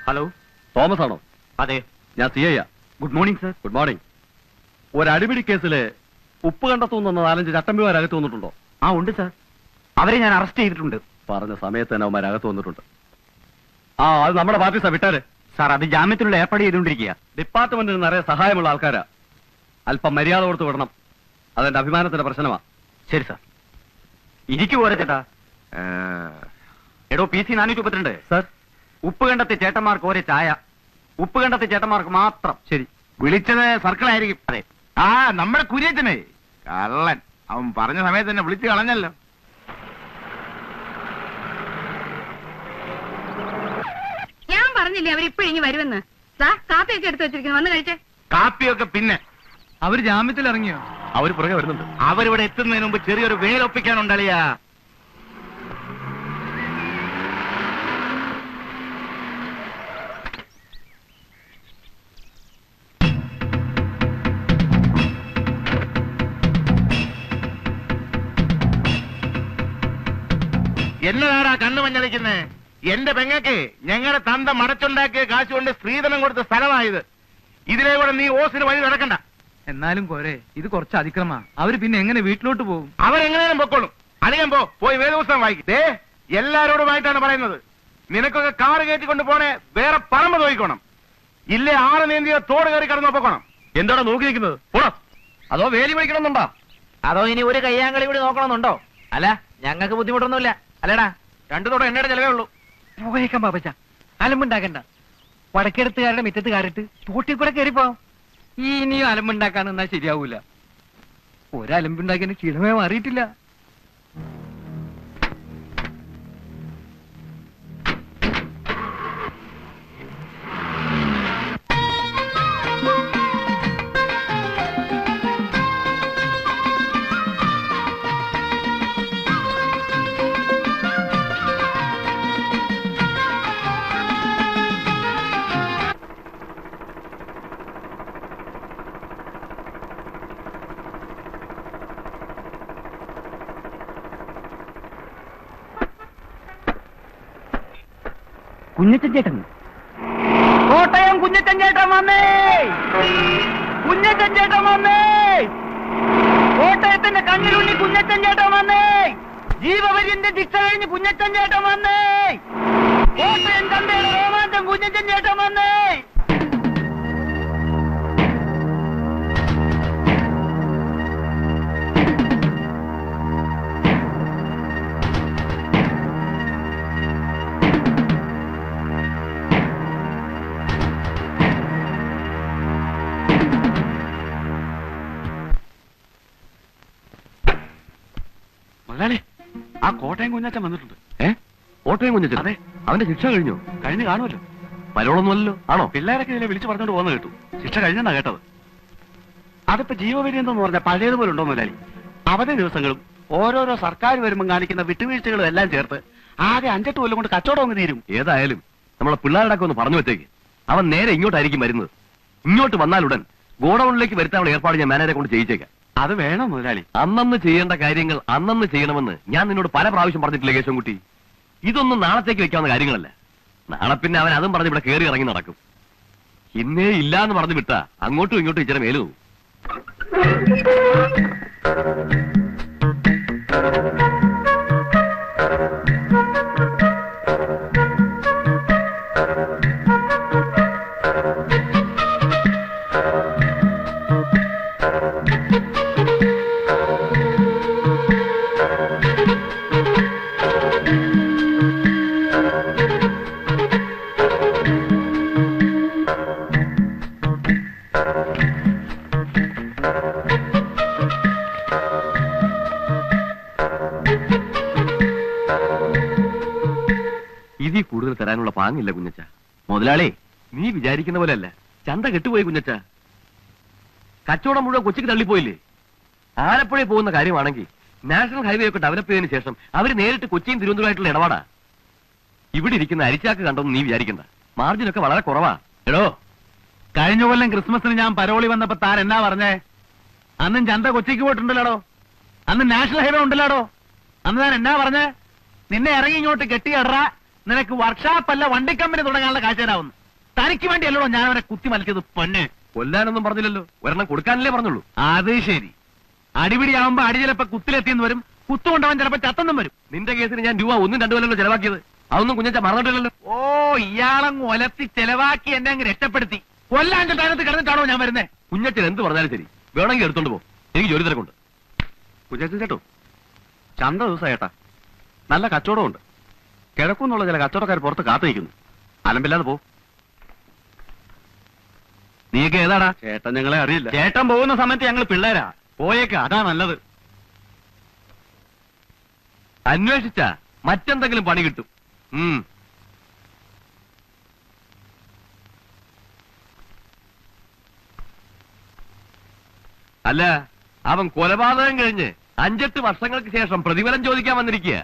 Hello, Thomas ആണോ? അതെ, ഞാൻ CI. Good morning sir. Good morning. ഒരു അടിപിടി കേസില് ഉപ്പ് കണ്ടെത്തുന്ന 4-5 ചട്ടമ്പിമാരകത്ത് വന്നിട്ടുണ്ടോ? ആ ഉണ്ട് സർ, അവരെ ഞാൻ അറസ്റ്റ് ചെയ്തിട്ടുണ്ട്. പറഞ്ഞ സമയത്ത് തന്നെ അവന്മാരകത്ത് വന്നിട്ടുണ്ട്. ആ, അത് നമ്മുടെ പാർട്ടി വിട്ടാര് സാർ. അത് ജാമ്യത്തിനുള്ള ഏർപ്പാട് ചെയ്തുകൊണ്ടിരിക്കുക. ഡിപ്പാർട്ട്മെന്റിന് നിറയെ സഹായമുള്ള ആൾക്കാരാ. അല്പം മര്യാദ കൊടുത്ത് വിടണം. അതെന്റെ അഭിമാനത്തിന്റെ പ്രശ്നമാ. ശരി സാർ. ഇരിക്കു പോരെ ചേട്ടാ. എടോ PC 432. സർ, ഉപ്പ് കണ്ടത്തെ ചേട്ടന്മാർക്ക് ഒരേ ചായ. ഉപ്പ് കണ്ടത്തെ ചേട്ടന്മാർക്ക് മാത്രം. ശരി. വിളിച്ചത് സർക്കിളായിരിക്കും. അതെ. ആ, നമ്മുടെ കുര്യച്ചനെ കള്ളൻ. അവൻ പറഞ്ഞ സമയത്ത് തന്നെ വിളിച്ചു കളഞ്ഞല്ലോ. ഞാൻ പറഞ്ഞില്ലേ അവരിപ്പോഴിങ്ങി വരുമെന്ന്. കാപ്പിയൊക്കെ എടുത്തു വെച്ചിരിക്കുന്നു, വന്ന് കഴിച്ചേ. കാപ്പിയൊക്കെ പിന്നെ. അവര് ജാമ്യത്തിൽ ഇറങ്ങിയോ? അവര് പുറകെ വരുന്നുണ്ട്. അവരിവിടെ എത്തുന്നതിന് മുമ്പ് ചെറിയൊരു വേലൊപ്പിക്കാനുണ്ടളിയാ. എന്നതാടാ കണ്ണു മഞ്ഞളിക്കുന്നേ? എന്റെ പെങ്ങക്ക് ഞങ്ങളുടെ തന്ത മടച്ചുണ്ടാക്കിയ കാശ് കൊണ്ട് സ്ത്രീധനം കൊടുത്ത സ്ഥലമായത്. ഇതിലെ കൂടെ നീ ഓസിന് വഴി നടക്കണ്ട. എന്നാലും പോരെ, ഇത് കുറച്ച് അതിക്രമാ. അവര് പിന്നെ എങ്ങനെ വീട്ടിലോട്ട് പോകും? അവരെങ്ങനെയും പൊക്കോളും. അധികം പോയി വേദപുസ്തകം വായിക്കും. എല്ലാരോടുമായിട്ടാണ് പറയുന്നത്. നിനക്കൊക്കെ കാറ് കയറ്റിക്കൊണ്ട് പോണേ വേറെ പറമ്പ് നോക്കണം. ഇല്ലേ 6 നീന്തിയ തോട് കയറി കടന്നു പൊക്കണം. എന്താണ് നോക്കി നിൽക്കുന്നത്? പോടാ. അതോ വേലി വയ്ക്കണമെന്നുണ്ടോ? അതോ ഇനി ഒരു കയ്യാങ്കളി കൂടി നോക്കണമെന്നുണ്ടോ? അല്ല, ഞങ്ങൾക്ക് ബുദ്ധിമുട്ടൊന്നുമില്ല. അല്ലടാ, 2 തോടെ എണ്ണയുടെ ചെലവേ ഉള്ളൂ. പോയേക്കാം പാപ്പച്ച, അലമ്പുണ്ടാക്കണ്ട. വടക്കെടുത്തുകാരുടെ മുറ്റത്ത് കയറിട്ട് തോട്ടിൽ കൂടെ കയറിപ്പോ. ഇനിയും അലമ്പുണ്ടാക്കാൻ നിന്നാ ശരിയാവൂല. ഒരലമ്പുണ്ടാക്കിയ ക്ഷീണമേ മാറിയിട്ടില്ല. കുഞ്ഞച്ചൻ ചേട്ടൻ, കോട്ടയം കുഞ്ഞച്ചൻ ചേട്ടൻ വന്നേ. കുഞ്ഞച്ചൻ ചേട്ടൻ വന്നേ. കോട്ടയത്തിന്റെ കണ്ണിലുണ്ണി കുഞ്ഞച്ചൻ ചേട്ടൻ വന്നേ. ജീവപര്യന്റെ ശിക്ഷ കഴിഞ്ഞ് കുഞ്ഞച്ചൻ ചേട്ടൻ വന്നേ. കോട്ടയം ചന്തയുടെ രോമാഞ്ചം കുഞ്ഞച്ചൻ ചേട്ടൻ വന്നേ. മുതലാളി, ആ കോട്ടയം കുഞ്ഞാച്ചൻ വന്നിട്ടുണ്ട്. കോട്ടയം കുഞ്ഞാച്ചൻ? അതെ. അവന്റെ ശിക്ഷ കഴിഞ്ഞു കാണുമല്ലോ. പരോളൊന്നുമല്ലോ. ആണോ? പിള്ളേരൊക്കെ ഇതിനെ വിളിച്ചു പറഞ്ഞോണ്ട് പോകുന്ന കേട്ടു. ശിക്ഷ കഴിഞ്ഞെന്നാ കേട്ടത്. അതിപ്പോ ജീവപര്യന്തം പറഞ്ഞാൽ പഴയതുപോലെ ഉണ്ടോ മുതലാളി? അവധി ദിവസങ്ങളും ഓരോരോ സർക്കാർ വരുമ്പോൾ കാണിക്കുന്ന വിട്ടുവീഴ്ചകളും എല്ലാം ചേർത്ത് ആകെ 5-8 കൊല്ലം കൊണ്ട് കച്ചവടം ഒന്ന് തീരും. ഏതായാലും നമ്മളെ പിള്ളേരുടെ ഒന്ന് പറഞ്ഞു വെച്ചേക്ക്. അവൻ നേരെ ഇങ്ങോട്ടായിരിക്കും വരുന്നത്. ഇങ്ങോട്ട് വന്നാലുടൻ ഗോഡൌണിലേക്ക് വരുത്താനുള്ള ഏർപ്പാട് ഞാൻ മാനേജരെ കൊണ്ട് ചെയ്യിച്ചേക്കാം. അത് വേണം മുതലാളി. അന്നന്ന് ചെയ്യേണ്ട കാര്യങ്ങൾ അന്നന്ന് ചെയ്യണമെന്ന് ഞാൻ നിന്നോട് പല പ്രാവശ്യം പറഞ്ഞിട്ടില്ലേ കേശവൻകുട്ടി? ഇതൊന്നും നാളത്തേക്ക് വെക്കാവുന്ന കാര്യങ്ങളല്ല. നാളെ പിന്നെ അവൻ അതും പറഞ്ഞ് ഇവിടെ കയറി ഇറങ്ങി നടക്കും. ഇന്നേ ഇല്ലാന്ന് പറഞ്ഞു വിട്ടാ അങ്ങോട്ടും ഇങ്ങോട്ടും ഇച്ചിരി മേലു പോകും. ഇതിൽ കൂടുതൽ തരാനുള്ള പാങ്ങില്ല കുഞ്ഞച്ച. മുതലാളി, നീ വിചാരിക്കുന്ന പോലെ അല്ല. ചന്ത കെട്ടുപോയി കുഞ്ഞച്ച. കച്ചവടം മുഴുവൻ കൊച്ചിക്ക് തള്ളിപ്പോയില്ലേ? ആലപ്പുഴയിൽ പോകുന്ന കാര്യമാണെങ്കിൽ നാഷണൽ ഹൈവേ ഒക്കെ ഡെവലപ്പ് ചെയ്തതിനു ശേഷം അവര് നേരിട്ട് കൊച്ചിയും തിരുവനന്തപുരമായിട്ടുള്ള ഇടപാടാ. ഇവിടെ ഇരിക്കുന്ന അരിച്ചാക്ക് കണ്ടൊന്നും നീ വിചാരിക്കണ്ട. മാർജിനൊക്കെ വളരെ കുറവാ. എടോ, കഴിഞ്ഞ കൊല്ലം ക്രിസ്മസിന് ഞാൻ പരോളി വന്നപ്പോ താൻ എന്നാ പറഞ്ഞേ? അന്നും ചന്ത കൊച്ചിക്ക് പോയിട്ടുണ്ടല്ലോ. അന്ന് നാഷണൽ ഹൈവേ ഉണ്ടല്ലോ. അന്ന് താൻ എന്നാ പറഞ്ഞേ? നിന്നെ ഇറങ്ങി ഇങ്ങോട്ട് കെട്ടിയടറ, നിനക്ക് വർക്ക്ഷോപ്പല്ല വണ്ടി കമ്പനി തുടങ്ങാനുള്ള കാശ് തരാവുന്നു. തനിക്ക് വേണ്ടിയല്ലോ ഞാൻ അവനെ കുത്തി മലച്ചത്. പൊന്നെ, കൊല്ലാനൊന്നും പറഞ്ഞില്ലല്ലോ, ഒരെണ്ണം കൊടുക്കാനല്ലേ പറഞ്ഞുള്ളൂ. അത് ശരി. അടിപിടിയാവുമ്പോ അടി ചിലപ്പോ കുത്തിലെത്തിയെന്ന് വരും, കുത്തുകൊണ്ടവൻ ചിലപ്പോ ചത്തെന്നും വരും. നിന്റെ കേസിന് ഞാൻ രൂപ 1 2 കൊല്ലല്ലോ ചെലവാക്കിയത്. അതൊന്നും കുഞ്ഞച്ച മറന്നിട്ടില്ലല്ലോ. ഓ, ഇയാളങ്ങ് ഒലത്തി ചെലവാക്കി എന്നെ അങ്ങ് രക്ഷപ്പെടുത്തി. കൊല്ലാന്റെ സ്ഥാനത്ത് കിടന്നിട്ടാണോ ഞാൻ വരുന്നേ? കുഞ്ഞച്ചൻ എന്ത് പറഞ്ഞാലും ശരി, വേണമെങ്കിൽ എടുത്തോണ്ട് പോ, എനിക്ക് ജോലി തിരക്കുണ്ട്. കുഞ്ഞച്ചൻ ചേട്ടോ, ചന്ത ദിവസം ഏട്ടാ, നല്ല കച്ചവടമുണ്ട്. കിഴക്കുന്നുള്ള ചില കച്ചവടക്കാർ പുറത്ത് കാത്തു നിൽക്കുന്നു. അലമ്പില്ലാതെ പോ. നീക്ക് ഏതാടാ? ചേട്ടൻ ഞങ്ങളെ അറിയില്ല. ചേട്ടൻ പോകുന്ന സമയത്ത് ഞങ്ങൾ പിള്ളേരാ. പോയേക്ക്, അതാ നല്ലത്. അന്വേഷിച്ചാ മറ്റെന്തെങ്കിലും പണി കിട്ടും. അല്ല, അവൻ കൊലപാതകം കഴിഞ്ഞ് 5-8 വർഷങ്ങൾക്ക് ശേഷം പ്രതിഫലം ചോദിക്കാൻ വന്നിരിക്കുക.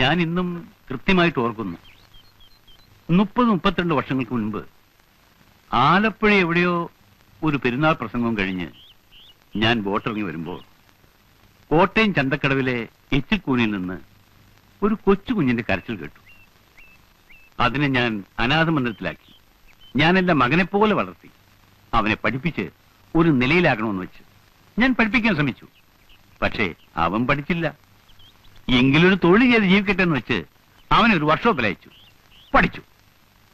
ഞാൻ ഇന്നും കൃത്യമായിട്ട് ഓർക്കുന്നു, 30-32 വർഷങ്ങൾക്ക് മുൻപ് ആലപ്പുഴ എവിടെയോ ഒരു പെരുന്നാൾ പ്രസംഗം കഴിഞ്ഞ് ഞാൻ ബോട്ടിറങ്ങി വരുമ്പോൾ കോട്ടയം ചന്തക്കടവിലെ എച്ചിൽക്കൂനിൽ നിന്ന് ഒരു കൊച്ചു കുഞ്ഞിന്റെ കരച്ചിൽ കേട്ടു. അതിനെ ഞാൻ അനാഥ മന്ദിരത്തിലാക്കി. ഞാൻ എന്റെ മകനെപ്പോലെ വളർത്തി, അവനെ പഠിപ്പിച്ച് ഒരു നിലയിലാക്കണമെന്ന് വെച്ച് ഞാൻ പഠിപ്പിക്കാൻ ശ്രമിച്ചു. പക്ഷേ അവൻ പഠിച്ചില്ല. എങ്കിലൊരു തൊഴിൽ ചെയ്ത് ജീവിക്കട്ടെ എന്ന് വെച്ച് അവനൊരു വർക്ക്ഷോപ്പിൽ അയച്ചു. പഠിച്ചു.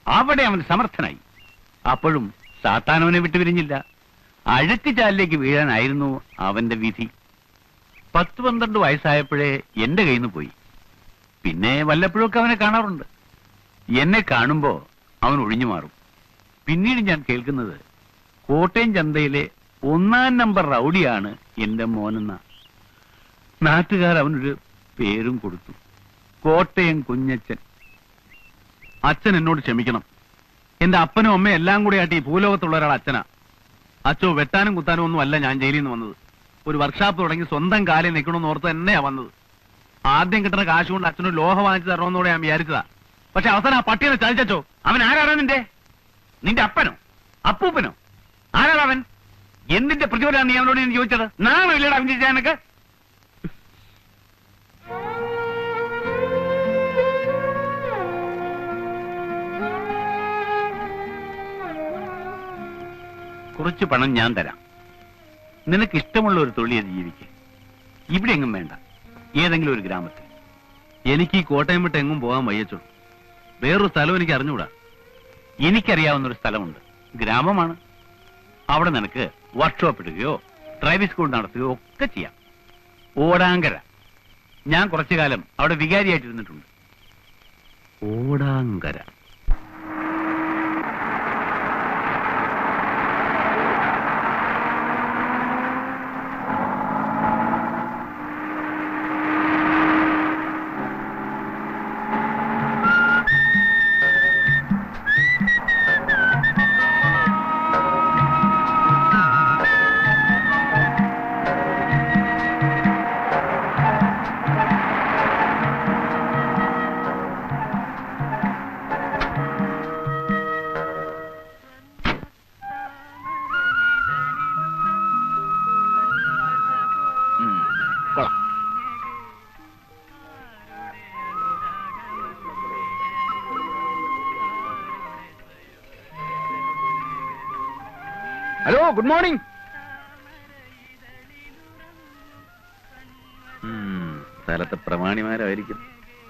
അവിടെ അവൻ സമർത്ഥനായി. അപ്പോഴും സാത്താൻ അവനെ വിട്ടുപിരിഞ്ഞില്ല. അഴുക്ക് ചാലിലേക്ക് വീഴാനായിരുന്നു അവന്റെ വിധി. 10-12 വയസ്സായപ്പോഴേ എന്റെ കയ്യിൽ നിന്ന് പോയി. പിന്നെ വല്ലപ്പോഴൊക്കെ അവനെ കാണാറുണ്ട്. എന്നെ കാണുമ്പോ അവൻ ഒഴിഞ്ഞു മാറും. പിന്നീട് ഞാൻ കേൾക്കുന്നത് കോട്ടയം ചന്തയിലെ 1-ാം നമ്പർ റൗഡിയാണ് എന്റെ മോനെന്ന. നാട്ടുകാർ അവനൊരു പേരും കൊടുത്തു, കോട്ടയം കുഞ്ഞച്ചൻ. അച്ഛൻ എന്നോട് ക്ഷമിക്കണം. എന്റെ അപ്പനും അമ്മയും എല്ലാം കൂടെ ആയിട്ട് ഈ ഭൂലോകത്തുള്ള ഒരാൾ അച്ഛനാ. അച്ഛോ വെട്ടാനും കുത്താനും ഒന്നും അല്ല ഞാൻ ജയിലിൽ നിന്ന് വന്നത്. ഒരു വർക്ക്ഷോപ്പ് തുടങ്ങി സ്വന്തം കാലിൽ നിൽക്കണമെന്ന് ഓർത്ത് തന്നെയാ വന്നത്. ആദ്യം കിട്ടുന്ന കാശ് കൊണ്ട് അച്ഛനൊരു ലോഹ വാങ്ങിച്ചു തരണമെന്നൂടെ ഞാൻ വിചാരിച്ചതാ. പക്ഷെ അവസാനം ആ പട്ടിയെ ചതിച്ചോ. അവൻ ആരാണ്? നിന്റെ അപ്പനോ അപ്പൂപ്പനോ? ആരാണ് അവൻ? എന്തിന്റെ പ്രതിഫലമാണ് നീ അവനോട് ഞാൻ ചോദിച്ചത്? നാണോ ഇല്ലടാ അവൻ ചെയ്യാനൊക്കെ? കുറച്ച് പണം ഞാൻ തരാം. നിനക്ക് ഇഷ്ടമുള്ള ഒരു തൊഴിൽ ചെയ്ത് ജീവിക്കുക. ഇവിടെ എങ്ങും വേണ്ട, ഏതെങ്കിലും ഒരു ഗ്രാമത്തിൽ. എനിക്ക് ഈ കോട്ടയം വിട്ട് എങ്ങും പോകാൻ വയ്യച്ചോ. വേറൊരു സ്ഥലം എനിക്ക് അറിഞ്ഞുകൂടാ. എനിക്കറിയാവുന്ന ഒരു സ്ഥലമുണ്ട്, ഗ്രാമമാണ്. അവിടെ നിനക്ക് വർക്ക്ഷോപ്പ് ഇടുകയോ ഡ്രൈവിംഗ് സ്കൂൾ നടത്തുകയോ ഒക്കെ ചെയ്യാം. ഓടാങ്കര. ഞാൻ കുറച്ചു കാലം അവിടെ വികാരിയായിട്ടിരുന്നിട്ടുണ്ട്. ഓടാങ്കര. കൊള്ളാം. Hello, good morning. സ്ഥലത്തെ പ്രമാണിമാരായിരിക്കും.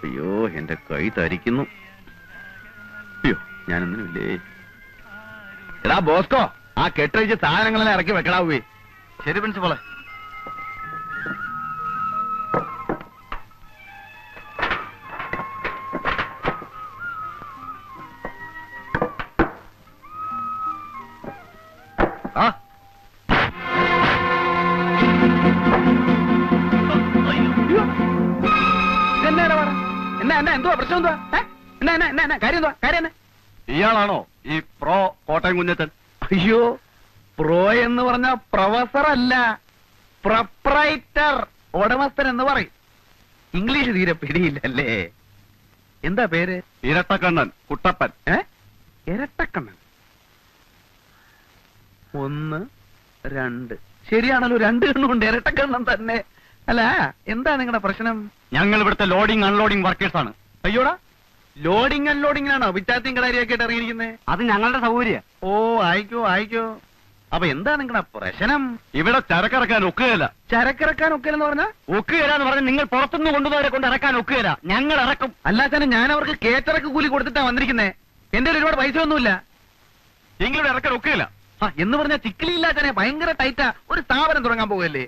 അയ്യോ, എന്റെ കൈ തരിക്കുന്നു. അയ്യോ, ഞാനൊന്നുമില്ലേ. എടാ ബോസ്കോ, ആ കെട്ടഴിച്ച് സാധനങ്ങളെല്ലാം ഇറക്കി വെക്കടാവേ. ശരി പ്രിൻസിപ്പളെ. ആ എന്തുവാ പ്രശ്നം? എന്തുവാ കാര്യം? എന്തുവാ കാര്യം? ഇയാളാണോ ഈ പ്രോ കോട്ടയം കുഞ്ഞച്ചൻ? അയ്യോ, പ്രോ എന്ന് പറഞ്ഞ പ്രൊഫസർ അല്ല, പ്രൊപ്രൈറ്റർ, ഉടമസ്ഥൻ എന്ന് പറയും. ഇംഗ്ലീഷ് തീരെ പിടിയില്ലല്ലേ? എന്താ പേര്? ഇരട്ടക്കണ്ണൻ കുട്ടപ്പൻ. ഇരട്ടക്കണ്ണൻ. 1 2 ശരിയാണല്ലോ, 2 കണ്ണുണ്ട്. ഇരട്ടക്കണ്ണൻ തന്നെ. അല്ല, എന്താ നിങ്ങളുടെ പ്രശ്നം? ഞങ്ങൾ ഇവിടുത്തെ ലോഡിംഗ് അൺലോഡിംഗ് വർക്കേഴ്സ് ആണ്. അയ്യോടാ, ലോഡിംഗ് അൺലോഡിംഗിനാണോ വിറ്റാത്തിയും കളരിയൊക്കെ ആയിട്ട് ഇറങ്ങിയിരിക്കുന്നത്? അത് ഞങ്ങളുടെ സൗകര്യം. ഓ, ആയിക്കോ. അപ്പൊ എന്താ നിങ്ങളുടെ പ്രശ്നം? ഇവിടെ ചരക്കിറക്കാൻ ഒക്കുകയില്ല. ചരക്കിറക്കാൻ ഒക്കെയെന്ന് പറഞ്ഞാ? ഒക്കുകയില്ല എന്ന് പറഞ്ഞാൽ നിങ്ങൾ പുറത്തുനിന്ന് കൊണ്ടുപോയവരെ കൊണ്ട് ഇറക്കാൻ ഒക്കുകയില്ല. ഞങ്ങൾ ഇറക്കും. അല്ലാതെ ഞാൻ അവർക്ക് കേറ്ററക്ക് കൂലി കൊടുത്തിട്ടാ വന്നിരിക്കുന്നേ. എന്റെ ഒരുപാട് പൈസ ഒന്നുമില്ല. എങ്കിലും ഇറക്കാൻ ഒക്കുകയില്ല. എന്ന് പറഞ്ഞാൽ ചിക്കിലില്ലാത്തനെ ഭയങ്കര ടൈറ്റാ. ഒരു സ്ഥാപനം തുടങ്ങാൻ പോകല്ലേ?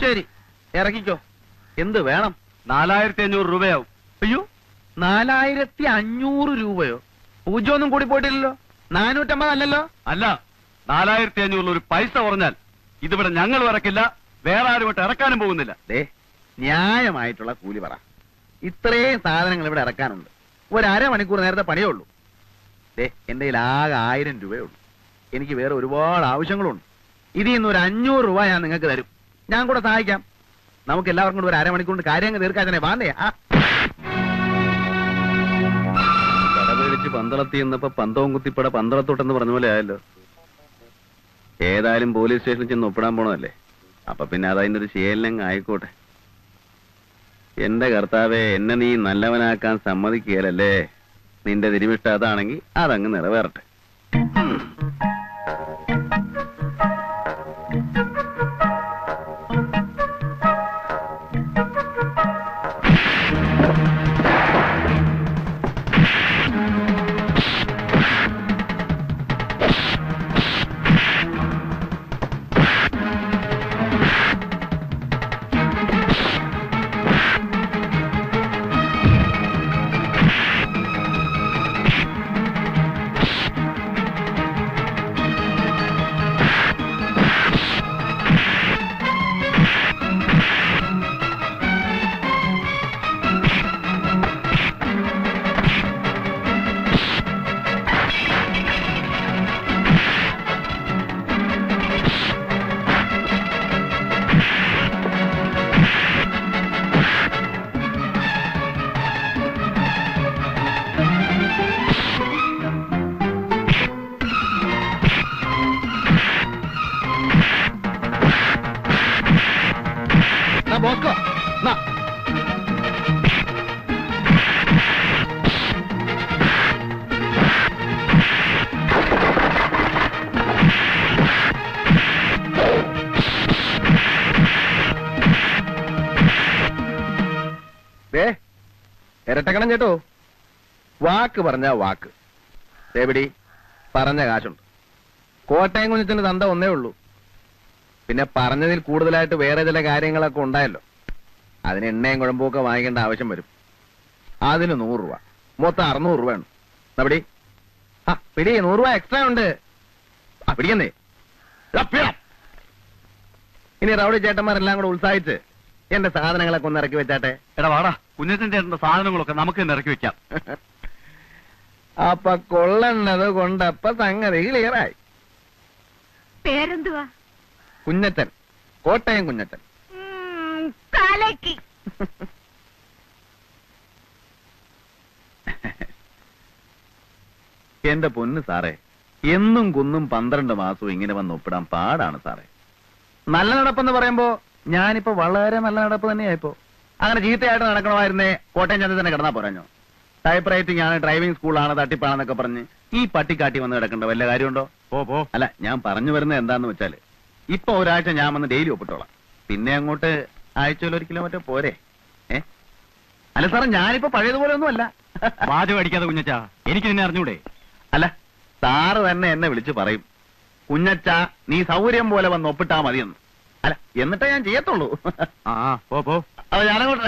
ശരി, ഇറക്കിക്കോ. എന്ത് വേണം? 4500 രൂപയാവും. അയ്യോ, 4500 രൂപയോ? പൂജ്യമൊന്നും കൂടി പോയിട്ടില്ലല്ലോ. 450 അല്ലല്ലോ? അല്ല, 4500 ഒരു പൈസ പറഞ്ഞാൽ ഇതിവിടെ ഞങ്ങൾ ഇറക്കില്ല, വേറെ ആരും ഇവിടെ ഇറക്കാനും പോകുന്നില്ല. ന്യായമായിട്ടുള്ള കൂലി പറ. ഇത്രയും സാധനങ്ങൾ ഇവിടെ ഇറക്കാനുണ്ട്. ഒരു അരമണിക്കൂർ നേരത്തെ പണിയേ ഉള്ളൂ. എന്റെ കയ്യിൽ ആകെ 1000 രൂപയേ ഉള്ളൂ. എനിക്ക് വേറെ ഒരുപാട് ആവശ്യങ്ങളുണ്ട്. ഇതിൽ നിന്ന് ഒരു 500 രൂപ ഞാൻ നിങ്ങൾക്ക് തരും. ഞാൻ കൂടെ സഹായിക്കാം. നമുക്ക് എല്ലാവർക്കും കൂടെ ഒരു അരമണിക്കൂറിന്റെ കാര്യങ്ങൾ തീർക്കാൻ വാണ്ടേ? കടപേടിച്ച് പന്തളത്തി എന്നപ്പോ പന്തവും കുത്തിപ്പട പന്തളത്തോട്ടെന്ന് പറഞ്ഞ പോലെ ആയല്ലോ. ഏതായാലും പോലീസ് സ്റ്റേഷനിൽ ചെന്ന് ഒപ്പിടാൻ പോണതല്ലേ, അപ്പൊ പിന്നെ അതതിന്റെ ഒരു ശീലങ്ങ് ആയിക്കോട്ടെ. എന്റെ കർത്താവെ, എന്നെ നീ നല്ലവനാക്കാൻ സമ്മതിക്കുകയല്ലേ? നിന്റെ തിരുമിഷ്ട അതാണെങ്കിൽ അതങ്ങ് നിറവേറട്ടെ. ബോസ്കോ, ഇരട്ടക്കണം ചേട്ടോ. വാക്ക് പറഞ്ഞ വാക്ക്. എവിടെ പറഞ്ഞ കാശുണ്ട്. കോട്ടയം കുഞ്ഞിന്റെ തന്ത ഒന്നേ ഉള്ളൂ. പിന്നെ പറഞ്ഞതിൽ കൂടുതലായിട്ട് വേറെ ചില കാര്യങ്ങളൊക്കെ ഉണ്ടായല്ലോ. അതിന് എണ്ണയും കുഴമ്പൊക്കെ വാങ്ങിക്കേണ്ട ആവശ്യം വരും. അതിന് 100 രൂപ, മൊത്തം 600 രൂപ ഉണ്ട്. പിടി, പിടി, 100 രൂപ എക്സ്ട്രാ ഉണ്ട്. പിടിക്കുന്നേ. ഇനി റൗഡി ചേട്ടന്മാരെല്ലാം കൂടെ ഉത്സാഹിച്ച് എന്റെ സാധനങ്ങളൊക്കെ ഒന്ന് ഇറക്കി വെച്ചാട്ടെ. എടാ വാടാ, കുഞ്ഞച്ചന്റെ സാധനങ്ങളൊക്കെ നമുക്ക് തന്നെ ഇറക്കി വെക്കാം. അപ്പൊ കൊള്ളണത് കൊണ്ടപ്പ സംഗതി ക്ലിയറായി. പേരെന്തുവാ? കുഞ്ഞച്ചൻ, കോട്ടയം കുഞ്ഞച്ചൻ. തലയ്ക്ക്. എന്റെ പൊന്ന് സാറേ, എന്നും കുന്നും 12 മാസവും ഇങ്ങനെ വന്ന് ഒപ്പിടാൻ പാടാണ് സാറേ. നല്ല നടപ്പെന്ന് പറയുമ്പോ ഞാനിപ്പോ വളരെ നല്ല നടപ്പ് തന്നെയായിപ്പോ. അങ്ങനെ ചീത്തയായിട്ട് നടക്കണമായിരുന്നേ കോട്ടയം ചന്ത തന്നെ കിടന്നാ പോരാഞ്ഞോ? ടൈപ്പ് റൈറ്റിംഗ് ആണ്, ഡ്രൈവിംഗ് സ്കൂളാണ്, തട്ടിപ്പാണെന്നൊക്കെ പറഞ്ഞ് ഈ പട്ടിക്കാട്ടി വന്ന് കിടക്കേണ്ട വല്ല കാര്യമുണ്ടോ? പോ. അല്ല, ഞാൻ പറഞ്ഞു വരുന്നത് എന്താന്ന് വെച്ചാല് ഇപ്പൊ ഒരാഴ്ച ഞാൻ വന്ന് ഡെയിലി ഒപ്പിട്ടോളാം. പിന്നെ അങ്ങോട്ട് ആഴ്ചയിൽ 1 കിലോമീറ്റർ പോരെ? അല്ല സാറേ, ഞാനിപ്പോ പഴയതുപോലെ ഒന്നും അല്ല. വാചകം അടിക്കാതെ കുഞ്ഞച്ചാ, എനിക്ക് നിന്നെ അറിഞ്ഞൂടെ? അല്ല, സാറ് തന്നെ എന്നെ വിളിച്ച് പറയും, കുഞ്ഞച്ച നീ സൗകര്യം പോലെ വന്ന് ഒപ്പിട്ടാ മതിയെന്ന്. അല്ല, എന്നിട്ടേ ഞാൻ ചെയ്യത്തുള്ളൂ. പോ. അപ്പൊ ഞാനങ്ങോട്ട്